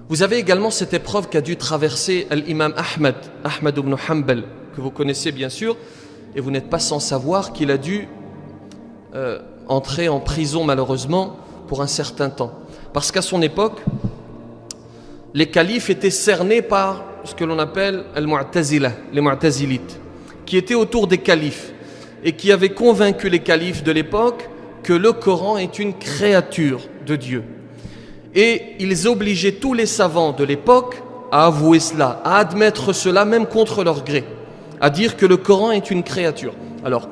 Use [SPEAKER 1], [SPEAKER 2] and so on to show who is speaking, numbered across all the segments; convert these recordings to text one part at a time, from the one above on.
[SPEAKER 1] Vous avez également cette épreuve qu'a dû traverser l'imam Ahmed ibn Hanbal, que vous connaissez bien sûr, et vous n'êtes pas sans savoir qu'il a dû entrer en prison malheureusement pour un certain temps. Parce qu'à son époque, les califes étaient cernés par ce que l'on appelle al-Mu'tazila, les Mu'tazilites, qui étaient autour des califes et qui avaient convaincu les califes de l'époque que le Coran est une créature de Dieu. Et ils obligeaient tous les savants de l'époque à avouer cela, à admettre cela même contre leur gré, à dire que le Coran est une créature. Alors,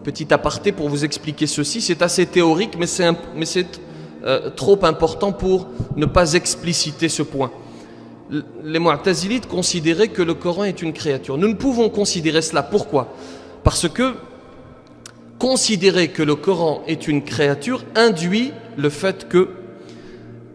[SPEAKER 1] petit aparté pour vous expliquer ceci, c'est assez théorique, mais c'est trop important pour ne pas expliciter ce point. Les Mu'tazilites considéraient que le Coran est une créature. Nous ne pouvons considérer cela. Pourquoi ? Parce que considérer que le Coran est une créature induit le fait que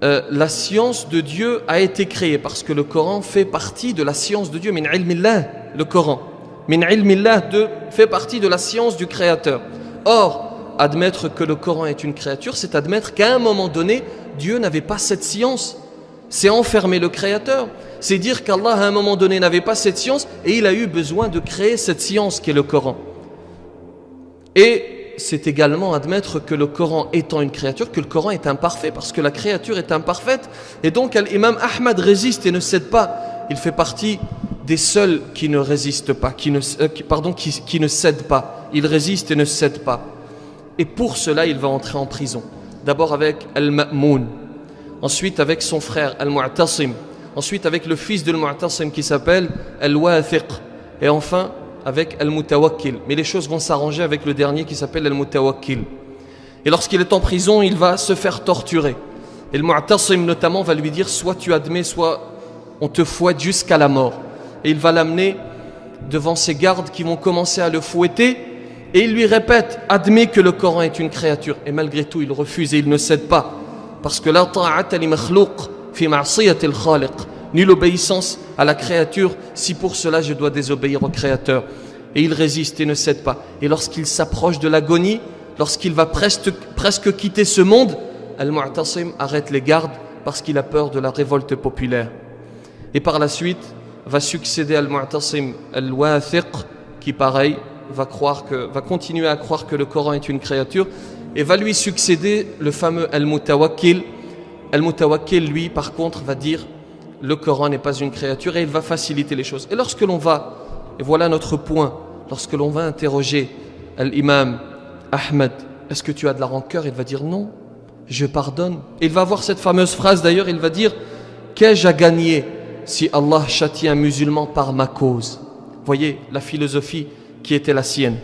[SPEAKER 1] la science de Dieu a été créée, parce que le Coran fait partie de la science de Dieu. Min ilmillah, le Coran. Min ilmillah fait partie de la science du Créateur. Or, admettre que le Coran est une créature, c'est admettre qu'à un moment donné, Dieu n'avait pas cette science. C'est enfermer le Créateur. C'est dire qu'Allah, à un moment donné, n'avait pas cette science et il a eu besoin de créer cette science qui est le Coran. Et c'est également admettre que le Coran étant une créature, que le Coran est imparfait, parce que la créature est imparfaite. Et donc, l'imam Ahmad résiste et ne cède pas. Il fait partie des seuls qui ne résistent pas, qui ne cèdent pas. Il résiste et ne cède pas. Et pour cela, il va entrer en prison. D'abord avec Al-Ma'moun, ensuite avec son frère Al-Mu'tasim, ensuite avec le fils de Al-Mu'tasim qui s'appelle Al-Wathiq, et enfin avec Al-Mutawakkil. Mais les choses vont s'arranger avec le dernier qui s'appelle Al-Mutawakkil. Et lorsqu'il est en prison, il va se faire torturer. Et Al-Mu'tasim notamment va lui dire, soit tu admets, soit on te fouette jusqu'à la mort. Et il va l'amener devant ses gardes qui vont commencer à le fouetter. Et il lui répète, admets que le Coran est une créature. Et malgré tout, il refuse et il ne cède pas. Parce que la ta'ata li makhlouq fi ma'siyati al-khaliq. Nulle obéissance à la créature si pour cela je dois désobéir au Créateur. Et il résiste et ne cède pas. Et lorsqu'il s'approche de l'agonie, lorsqu'il va presque quitter ce monde, Al-Mu'tasim arrête les gardes parce qu'il a peur de la révolte populaire. Et par la suite, va succéder Al-Mu'tasim Al-Wathiq, qui pareil, va continuer à croire que le Coran est une créature, et va lui succéder le fameux Al-Mutawakkil. Al-Mutawakkil, lui, par contre, va dire le Coran n'est pas une créature, et il va faciliter les choses. Et lorsque l'on va, et voilà notre point, lorsque l'on va interroger l'imam Ahmed, est-ce que tu as de la rancœur? Il va dire non, je pardonne. Et il va avoir cette fameuse phrase d'ailleurs, il va dire, qu'ai-je à gagner si Allah châtie un musulman par ma cause? Voyez la philosophie qui était la sienne.